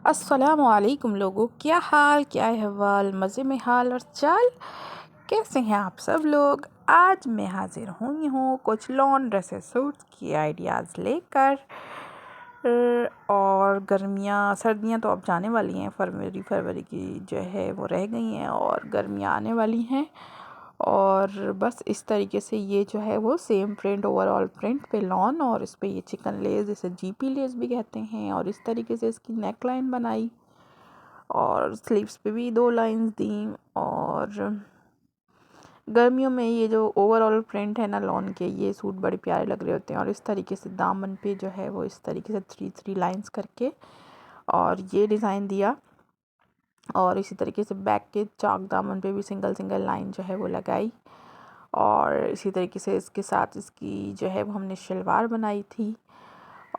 अस्सलामु अलैकुम लोगों, क्या हाल, क्या अहवाल, मज़े में हाल और चाल। कैसे हैं आप सब लोग। आज मैं हाजिर हुई हूँ कुछ लॉन ड्रेसेस सूट्स की आइडियाज़ लेकर। और गर्मियाँ सर्दियाँ तो अब जाने वाली हैं, फरवरी की जो है वो रह गई हैं और गर्मियाँ आने वाली हैं। और बस इस तरीके से ये जो है वो सेम प्रिंट, ओवरऑल प्रिंट पे लॉन, और इस पे ये चिकन लेस, इसे जीपी लेस भी कहते हैं, और इस तरीके से इसकी नेक लाइन बनाई और स्लीव्स पे भी 2 लाइंस दी। और गर्मियों में ये जो ओवरऑल प्रिंट है ना लॉन के, ये सूट बड़े प्यारे लग रहे होते हैं। और इस तरीके से दामन पे जो है वो इस तरीके से 3 लाइंस करके और ये डिज़ाइन दिया। और इसी तरीके से बैक के चाक दामन पे भी सिंगल सिंगल लाइन जो है वो लगाई। और इसी तरीके से इसके साथ इसकी जो है वो हमने शलवार बनाई थी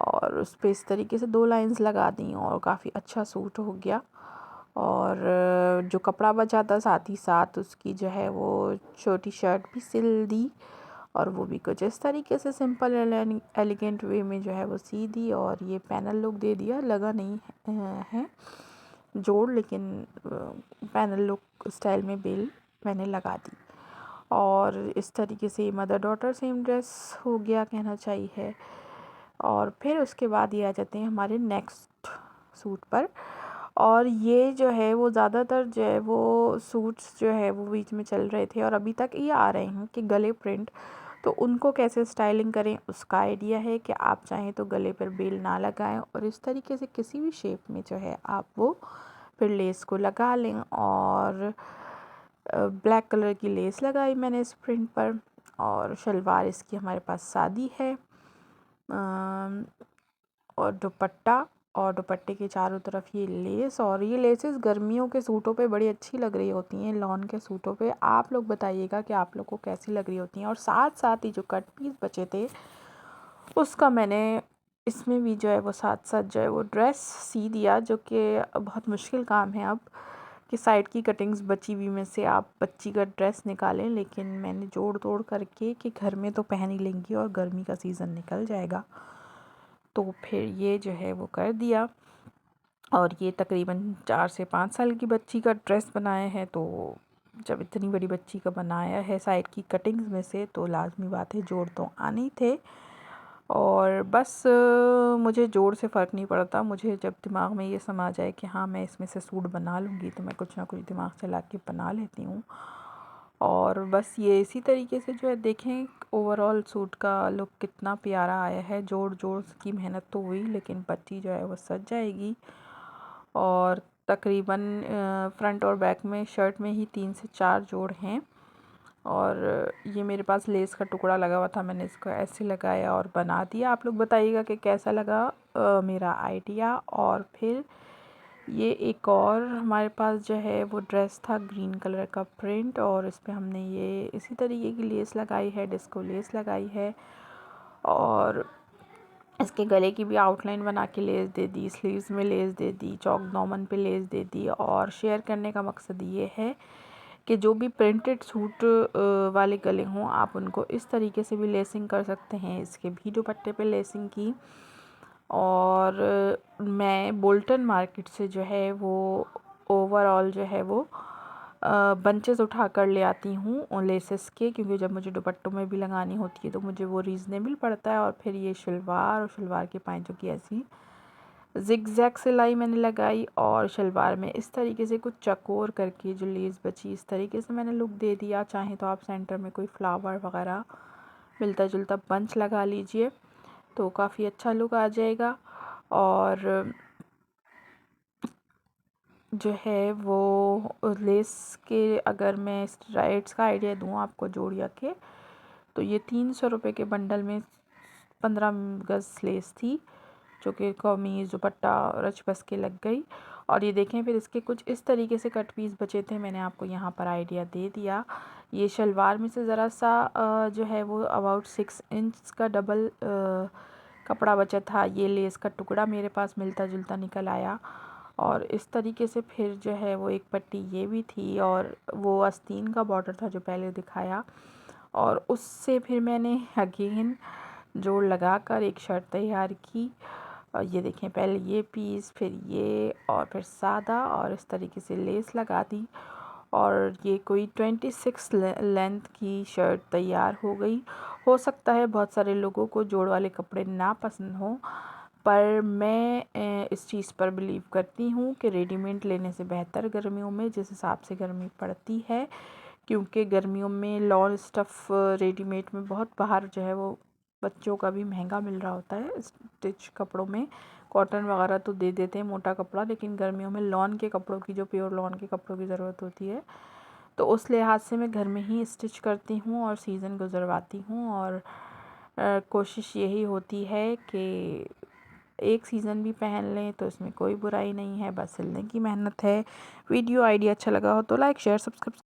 और उस पर इस तरीके से 2 लाइंस लगा दी और काफ़ी अच्छा सूट हो गया। और जो कपड़ा बचा था साथ ही साथ उसकी जो है वो छोटी शर्ट भी सिल दी, और वो भी कुछ इस तरीके से सिंपल एलिगेंट वे में जो है वो सी दी। और ये पैनल लुक दे दिया, लगा नहीं है जोड़, लेकिन पैनल लुक स्टाइल में बेल मैंने लगा दी। और इस तरीके से मदर डॉटर सेम ड्रेस हो गया कहना चाहिए। और फिर उसके बाद ये आ जाते हैं हमारे नेक्स्ट सूट पर। और ये जो है वो ज़्यादातर जो है वो सूट्स जो है वो बीच में चल रहे थे और अभी तक ये आ रहे हैं कि गले प्रिंट, तो उनको कैसे स्टाइलिंग करें उसका आइडिया है कि आप चाहें तो गले पर बेल ना लगाएं और इस तरीके से किसी भी शेप में जो है आप वो फिर लेस को लगा लें। और ब्लैक कलर की लेस लगाई मैंने इस प्रिंट पर। और शलवार इसकी हमारे पास सादी है। और दुपट्टा, और दुपट्टे के चारों तरफ ये लेस, और ये लेसेस गर्मियों के सूटों पे बड़ी अच्छी लग रही होती हैं, लॉन के सूटों पे। आप लोग बताइएगा कि आप लोग को कैसी लग रही होती हैं। और साथ साथ ही जो कट पीस बचे थे उसका मैंने इसमें भी जो है वो साथ साथ जो है वो ड्रेस सी दिया, जो कि बहुत मुश्किल काम है अब कि साइड की कटिंग्स बची हुई में से आप बच्ची का ड्रेस निकालें। लेकिन मैंने जोड़ तोड़ करके कि घर में तो पहन ही लेंगी और गर्मी का सीज़न निकल जाएगा, तो फिर ये जो है वो कर दिया। और ये तकरीबन 4 से 5 साल की बच्ची का ड्रेस बनाया है, तो जब इतनी बड़ी बच्ची का बनाया है साइड की कटिंग्स में से, तो लाजमी बात है जोड़ तो आने ही थे। और बस मुझे जोड़ से फ़र्क नहीं पड़ता, मुझे जब दिमाग में ये समा जाए कि हाँ मैं इसमें से सूट बना लूँगी, तो मैं कुछ ना कुछ दिमाग चला के बना लेती हूँ। और बस ये इसी तरीके से जो है देखें ओवरऑल सूट का लुक कितना प्यारा आया है। जोड़ जोड़ की मेहनत तो हुई, लेकिन बच्ची जो है वो सज जाएगी। और तकरीबन फ्रंट और बैक में शर्ट में ही 3 से 4 जोड़ हैं। और ये मेरे पास लेस का टुकड़ा लगा हुआ था, मैंने इसको ऐसे लगाया और बना दिया। आप लोग बताइएगा कि कैसा लगा मेरा आइडिया। और फिर ये एक और हमारे पास जो है वो ड्रेस था ग्रीन कलर का प्रिंट, और इस पे हमने ये इसी तरीके की लेस लगाई है, डिस्को लेस लगाई है। और इसके गले की भी आउटलाइन बना के लेस दे दी, स्लीव्स में लेस दे दी, चौक दामन पे लेस दे दी। और शेयर करने का मकसद ये है कि जो भी प्रिंटेड सूट वाले गले हों आप उनको इस तरीके से भी लेसिंग कर सकते हैं। इसके भी दुपट्टे पे लेसिंग की। और मैं बोल्टन मार्केट से जो है वो ओवरऑल जो है वो बंचेस उठा कर ले आती हूँ लेसेस के, क्योंकि जब मुझे दुपट्टों में भी लगानी होती है तो मुझे वो रीज़नेबल पड़ता है। और फिर ये शलवार और शलवार के पाँचों की ऐसी ज़िगज़ैग सिलाई मैंने लगाई, और शलवार में इस तरीके से कुछ चकोर करके जो लेस बची इस तरीके से मैंने लुक दे दिया। चाहे तो आप सेंटर में कोई फ्लावर वगैरह मिलता जुलता बंच लगा लीजिए, तो काफ़ी अच्छा लुक आ जाएगा। और जो है वो लेस के अगर मैं स्ट्राइप्स का आइडिया दूँ आपको जोड़िया के, तो ये 300 रुपये के बंडल में 15 गज़ लेस थी, जो कि कमीज़ दुपट्टा रच बस के लग गई। और ये देखें फिर इसके कुछ इस तरीके से कट पीस बचे थे, मैंने आपको यहाँ पर आइडिया दे दिया। ये शलवार में से ज़रा सा जो है वो अबाउट 6 इंच का डबल कपड़ा बचा था। ये लेस का टुकड़ा मेरे पास मिलता जुलता निकल आया। और इस तरीके से फिर जो है वो एक पट्टी ये भी थी, और वो आस्तीन का बॉर्डर था जो पहले दिखाया। और उससे फिर मैंने अगेन जोड़ लगा कर एक शर्ट तैयार की। और ये देखें, पहले ये पीस, फिर ये, और फिर सादा, और इस तरीके से लेस लगा दी और ये कोई 26 लेंथ की शर्ट तैयार हो गई। हो सकता है बहुत सारे लोगों को जोड़ वाले कपड़े ना पसंद हों, पर मैं इस चीज़ पर बिलीव करती हूँ कि रेडीमेड लेने से बेहतर गर्मियों में, जिस हिसाब से गर्मी पड़ती है, क्योंकि गर्मियों में लॉन स्टफ़ रेडीमेड में बहुत बाहर जो है वो बच्चों का भी महंगा मिल रहा होता है। स्टिच कपड़ों में कॉटन वगैरह तो दे देते हैं मोटा कपड़ा, लेकिन गर्मियों में लॉन के कपड़ों की, जो प्योर लॉन के कपड़ों की ज़रूरत होती है, तो उस लिहाज से मैं घर में ही स्टिच करती हूँ और सीज़न गुजरवाती हूँ। और कोशिश यही होती है कि एक सीज़न भी पहन लें तो इसमें कोई बुराई नहीं है, बस सिलने की मेहनत है। वीडियो आइडिया अच्छा लगा हो तो लाइक शेयर सब्सक्राइब